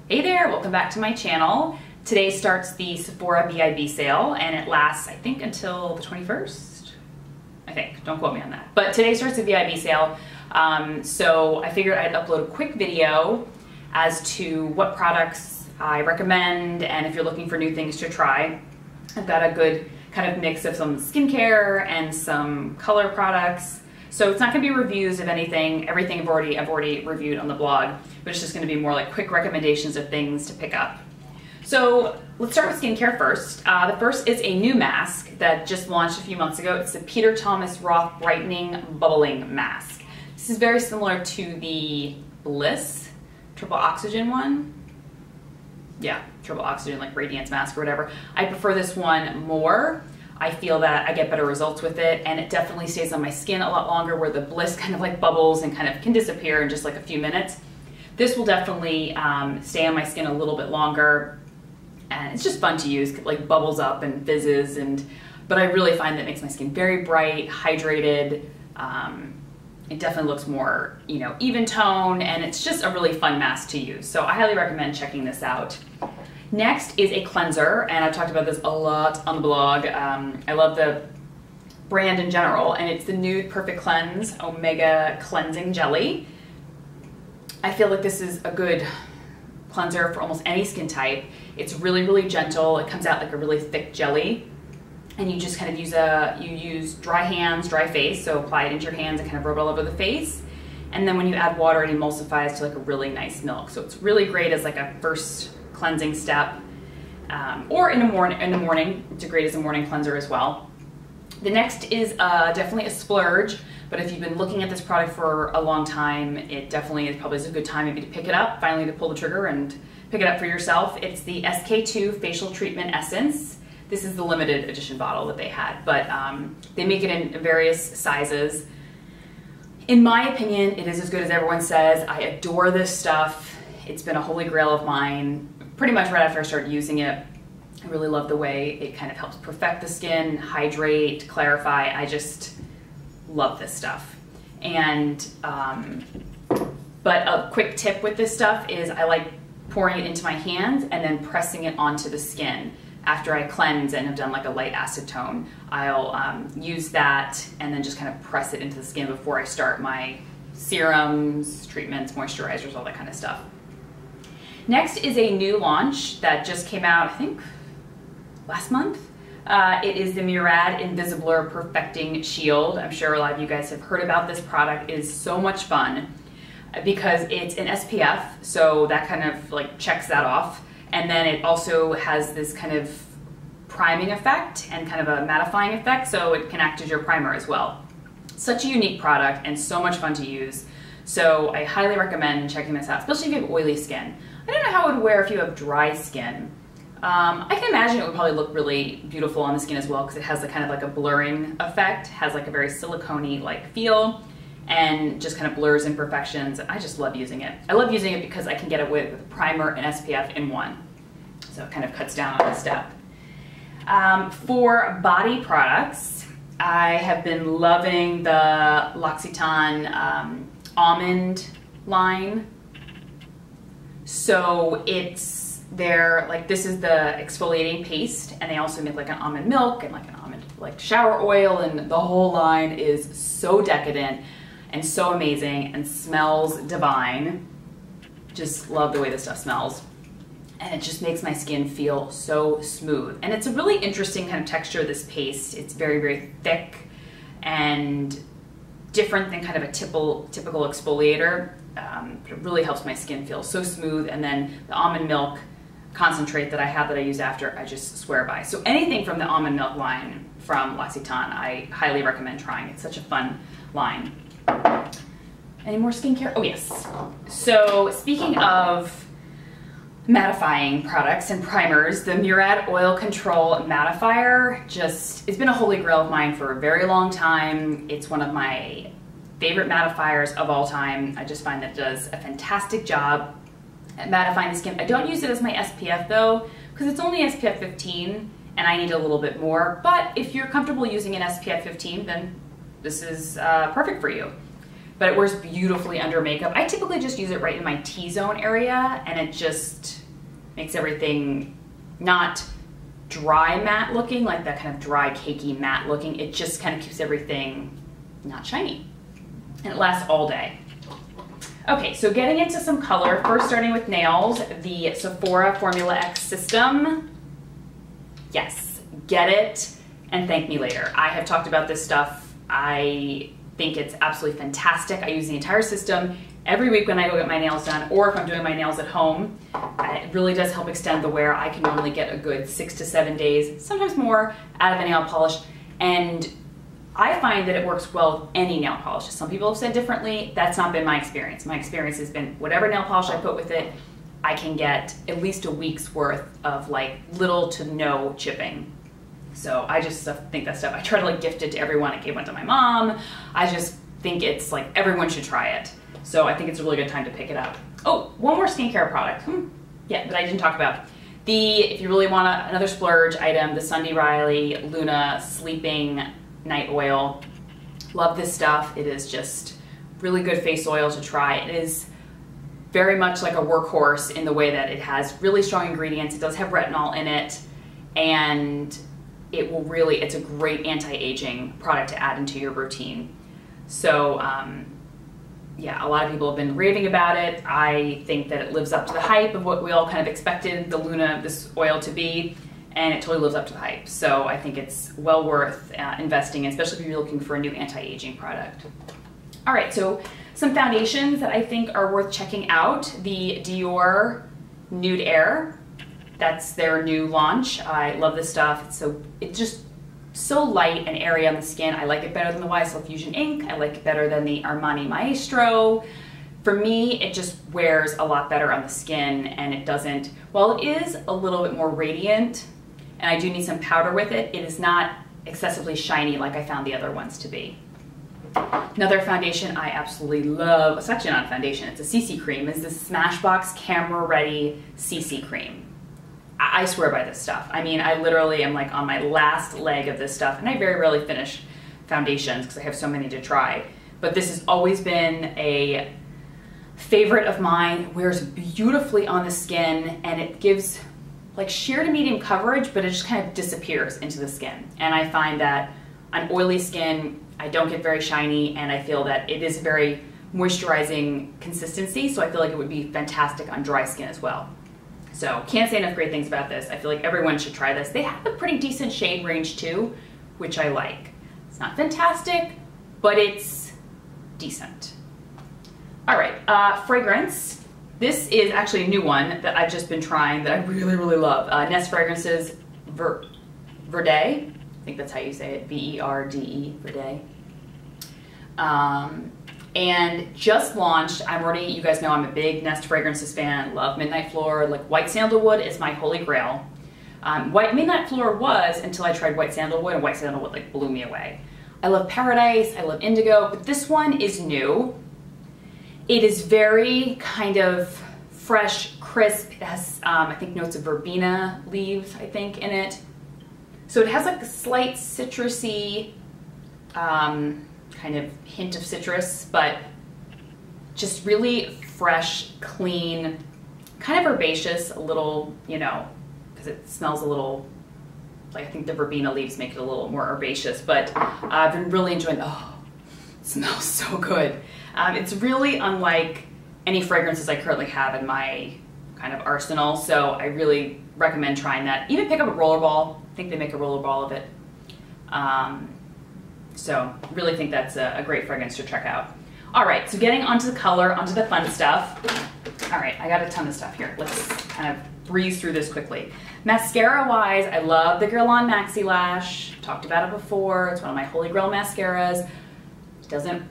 Hey there, welcome back to my channel. Today starts the Sephora VIB sale and it lasts, I think, until the 21st. I think, don't quote me on that. But today starts the VIB sale, so I figured I'd upload a quick video as to what products I recommend and if you're looking for new things to try. I've got a good kind of mix of some skincare and some color products. So it's not going to be reviews of anything. Everything I've already reviewed on the blog, but it's just going to be more like quick recommendations of things to pick up. So let's start with skincare first. The first is a new mask that just launched a few months ago. It's the Peter Thomas Roth Brightening Bubbling Mask. This is very similar to the Bliss Triple Oxygen one. Yeah, Triple Oxygen, like Radiance Mask or whatever. I prefer this one more. I feel that I get better results with it, and it definitely stays on my skin a lot longer, where the Bliss kind of like bubbles and kind of can disappear in just like a few minutes. This will definitely stay on my skin a little bit longer, and it's just fun to use. It like bubbles up and fizzes, but I really find that it makes my skin very bright, hydrated. It definitely looks more, even tone, and it's just a really fun mask to use. So I highly recommend checking this out. Next is a cleanser, and I've talked about this a lot on the blog. I love the brand in general, and it's the Nude Perfect Cleanse Omega Cleansing Jelly. I feel like this is a good cleanser for almost any skin type. It's really, really gentle. It comes out like a really thick jelly, and you just kind of use dry hands, dry face, so apply it into your hands and kind of rub it all over the face. And then when you add water, it emulsifies to like a really nice milk. So it's really great as like a first cleansing step, or in the morning. It's great as a morning cleanser as well. The next is definitely a splurge, but if you've been looking at this product for a long time, it definitely is probably a good time maybe to pick it up, finally to pull the trigger and pick it up for yourself. It's the SK2 Facial Treatment Essence. This is the limited edition bottle that they had, but they make it in various sizes. In my opinion, it is as good as everyone says. I adore this stuff. It's been a holy grail of mine pretty much right after I started using it. I really love the way it kind of helps perfect the skin, hydrate, clarify. I just love this stuff. And, but a quick tip with this stuff is I like pouring it into my hands and then pressing it onto the skin. After I cleanse and have done like a light acetone, I'll use that and then just kind of press it into the skin before I start my serums, treatments, moisturizers, all that kind of stuff. Next is a new launch that just came out, I think, last month. It is the Murad Invisibler Perfecting Shield. I'm sure a lot of you guys have heard about this product. It is so much fun because it's an SPF, so that kind of like checks that off. And then it also has this kind of priming effect and kind of a mattifying effect, so it can act as your primer as well. Such a unique product and so much fun to use. So I highly recommend checking this out, especially if you have oily skin. I don't know how it would wear if you have dry skin. I can imagine it would probably look really beautiful on the skin as well, because it has the kind of like a blurring effect, has like a very silicone-y like feel, and just kind of blurs imperfections. I just love using it. I love using it because I can get it with a primer and SPF in one. So it kind of cuts down on the step. For body products, I have been loving the L'Occitane Almond line. So it's this is the exfoliating paste, and they also make like an almond milk and like an almond like shower oil, and the whole line is so decadent and so amazing and smells divine. Just love the way this stuff smells. And it just makes my skin feel so smooth. And it's a really interesting kind of texture, this paste. It's very, very thick and different than kind of a typical exfoliator. It really helps my skin feel so smooth. And then the almond milk concentrate that I have that I use after, I just swear by. So anything from the almond milk line from L'Occitane, I highly recommend trying. It's such a fun line. Any more skincare? Oh yes. So speaking of mattifying products and primers, the Murad Oil Control Mattifier it's been a holy grail of mine for a very long time. It's one of my favorite mattifiers of all time. I just find that it does a fantastic job at mattifying the skin. I don't use it as my SPF though, because it's only SPF 15 and I need a little bit more. But if you're comfortable using an SPF 15, then this is perfect for you. But it wears beautifully under makeup. I typically just use it right in my T-zone area, and it just makes everything not dry matte looking, like that kind of dry cakey matte looking. It just kind of keeps everything not shiny, and it lasts all day. Okay, so getting into some color, first starting with nails, the Sephora Formula X system. Yes, get it and thank me later. I have talked about this stuff. I think it's absolutely fantastic. I use the entire system every week when I go get my nails done, or if I'm doing my nails at home. It really does help extend the wear. I can normally get a good 6 to 7 days, sometimes more, out of a nail polish. And I find that it works well with any nail polish. Some people have said differently. That's not been my experience. My experience has been whatever nail polish I put with it, I can get at least a week's worth of like little to no chipping. So I just think that stuff, I try to like gift it to everyone. I gave one to my mom. I just think it's like everyone should try it. So I think it's a really good time to pick it up. Oh, one more skincare product. Yeah, that I didn't talk about. If you really want another splurge item, the Sunday Riley Luna Sleeping Night Oil. Love this stuff. It is just really good face oil to try. It is very much like a workhorse in the way that it has really strong ingredients. It does have retinol in it, and it will really, it's a great anti-aging product to add into your routine. So yeah, a lot of people have been raving about it. I think that it lives up to the hype of what we all kind of expected the Luna, this oil, to be, and it totally lives up to the hype. So I think it's well worth investing in, especially if you're looking for a new anti-aging product. All right, so some foundations that I think are worth checking out. The Dior Nude Air. That's their new launch. I love this stuff. It's just so light and airy on the skin. I like it better than the YSL Fusion Ink. I like it better than the Armani Maestro. For me, it just wears a lot better on the skin, and it doesn't, while it is a little bit more radiant, and I do need some powder with it, it is not excessively shiny like I found the other ones to be. Another foundation I absolutely love, it's actually not a foundation, it's a CC cream, is the Smashbox Camera Ready CC Cream. I swear by this stuff. I mean, I literally am like on my last leg of this stuff, and I very rarely finish foundations because I have so many to try. But this has always been a favorite of mine. It wears beautifully on the skin, and it gives like sheer to medium coverage, but it just kind of disappears into the skin. And I find that on oily skin, I don't get very shiny, and I feel that it is very moisturizing consistency, so I feel like it would be fantastic on dry skin as well. So can't say enough great things about this. I feel like everyone should try this. They have a pretty decent shade range too, which I like. It's not fantastic, but it's decent. All right, fragrance. This is actually a new one that I've just been trying that I really, really love. Nest Fragrances Verde. I think that's how you say it, V-E-R-D-E, Verde. And just launched. You guys know I'm a big Nest Fragrances fan, love Midnight Floor. Like White Sandalwood is my holy grail. Midnight Floor was until I tried White Sandalwood, and White Sandalwood like blew me away. I love Paradise, I love Indigo, but this one is new. It is very kind of fresh, crisp. It has, I think, notes of verbena leaves, I think, in it. So it has like a slight citrusy, kind of hint of citrus, but just really fresh, clean, kind of herbaceous, a little, you know, because it smells a little, like I think the verbena leaves make it a little more herbaceous, but I've been really enjoying, oh, it smells so good. It's really unlike any fragrances I currently have in my kind of arsenal, so I really recommend trying that. Even pick up a rollerball. I think they make a rollerball of it. So really think that's a great fragrance to check out. All right, so getting onto the color, onto the fun stuff. All right, I got a ton of stuff here. Let's kind of breeze through this quickly. Mascara-wise, I love the Guerlain Maxi Lash. Talked about it before. It's one of my holy grail mascaras. It doesn't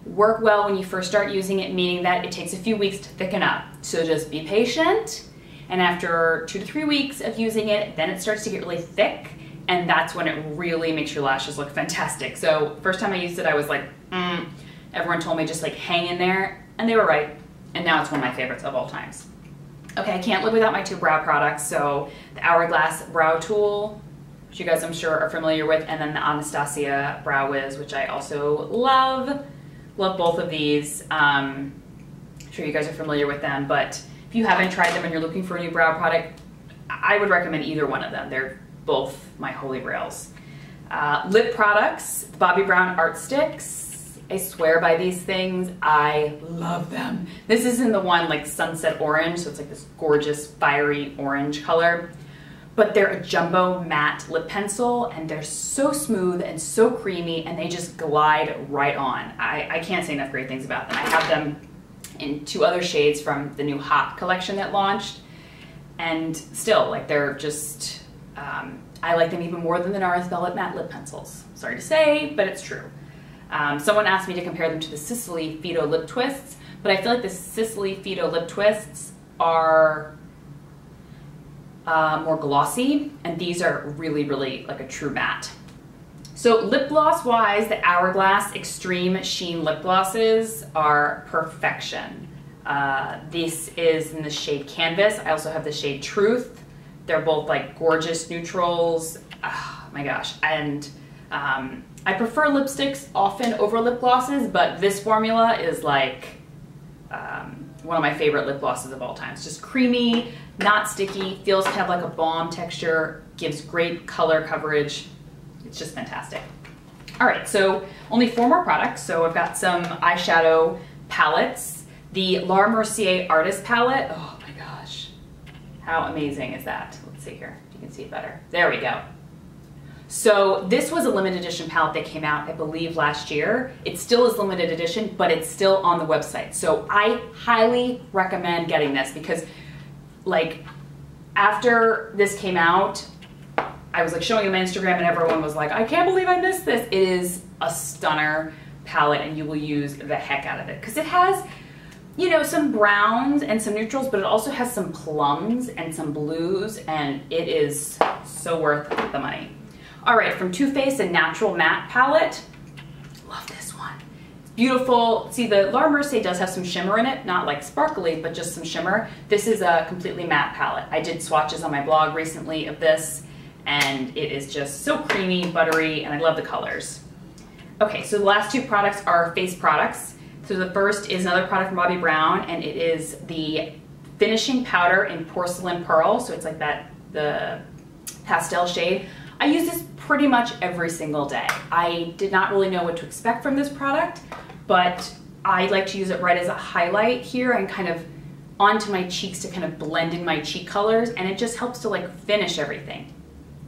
work well when you first start using it, meaning that it takes a few weeks to thicken up. So just be patient, and after 2 to 3 weeks of using it, then it starts to get really thick, and that's when it really makes your lashes look fantastic. So first time I used it, I was like, everyone told me just like hang in there, and they were right. And now it's one of my favorites of all times. Okay, I can't live without my 2 brow products. So the Hourglass Brow Tool, which you guys I'm sure are familiar with, and then the Anastasia Brow Wiz, which I also love. Love both of these. I'm sure you guys are familiar with them, but If you haven't tried them and you're looking for a new brow product, I would recommend either one of them. They're both my holy grails. Lip products, the Bobbi Brown Art Sticks. I swear by these things. I love them. This is in the one like sunset orange, so it's like this gorgeous fiery orange color. But they're a jumbo matte lip pencil, and they're so smooth and so creamy, and they just glide right on. I can't say enough great things about them. I have them in 2 other shades from the new Hot collection that launched, and still, like, they're just, I like them even more than the NARS Velvet Matte Lip Pencils. Sorry to say, but it's true. Someone asked me to compare them to the Sicily Fido Lip Twists, but I feel like the Sicily Fido Lip Twists are more glossy, and these are really, really like a true matte. So lip gloss wise, the Hourglass Extreme Sheen Lip Glosses are perfection. This is in the shade Canvas. I also have the shade Truth. They're both like gorgeous neutrals. Oh my gosh. And I prefer lipsticks often over lip glosses, but this formula is like one of my favorite lip glosses of all time. It's just creamy, not sticky, feels kind of like a balm texture, gives great color coverage. It's just fantastic. All right, so only 4 more products. So I've got some eyeshadow palettes. The Laura Mercier Artist Palette. Oh my gosh, how amazing is that? Let's see here, if you can see it better. There we go. So this was a limited edition palette that came out, I believe, last year. It still is limited edition, but it's still on the website. So I highly recommend getting this because, like, after this came out, I was like showing them on Instagram and everyone was like, I can't believe I missed this. It is a stunner palette and you will use the heck out of it because it has, you know, some browns and some neutrals, but it also has some plums and some blues, and it is so worth the money. All right, from Too Faced, a Natural Matte Palette. Love this one. It's beautiful. See, the Laura Mercier does have some shimmer in it, not like sparkly, but just some shimmer. This is a completely matte palette. I did swatches on my blog recently of this, and it is just so creamy, buttery, and I love the colors. Okay, so the last 2 products are face products. So the first is another product from Bobbi Brown, and it is the Finishing Powder in Porcelain Pearl. So it's like that, the pastel shade. I use this pretty much every single day. I did not really know what to expect from this product, but I like to use it right as a highlight here and kind of onto my cheeks to kind of blend in my cheek colors, and it just helps to like finish everything.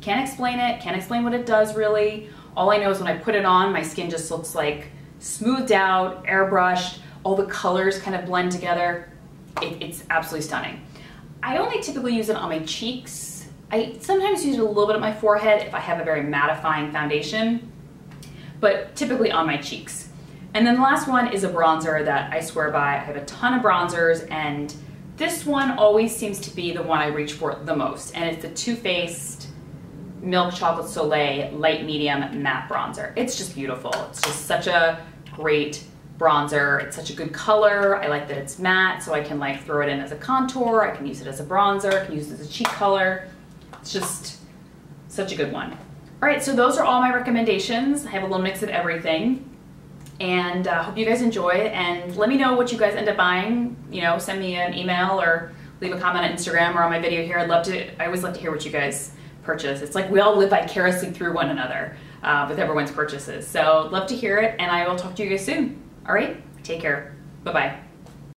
Can't explain it, can't explain what it does really. All I know is when I put it on, my skin just looks like smoothed out, airbrushed, all the colors kind of blend together. It's absolutely stunning. I only typically use it on my cheeks. I sometimes use it a little bit on my forehead if I have a very mattifying foundation, but typically on my cheeks. And then the last one is a bronzer that I swear by. I have a ton of bronzers, and this one always seems to be the one I reach for the most, and it's the Too Faced Milk Chocolate Soleil Light Medium Matte Bronzer. It's just beautiful. It's just such a great bronzer. It's such a good color. I like that it's matte, so I can like throw it in as a contour. I can use it as a bronzer. I can use it as a cheek color. It's just such a good one. All right, so those are all my recommendations. I have a little mix of everything, and hope you guys enjoy it, and let me know what you guys end up buying. You know, send me an email or leave a comment on Instagram or on my video here. I always love to hear what you guys purchase. It's like we all live vicariously through one another with everyone's purchases. So love to hear it, and I will talk to you guys soon. All right, take care. Bye-bye.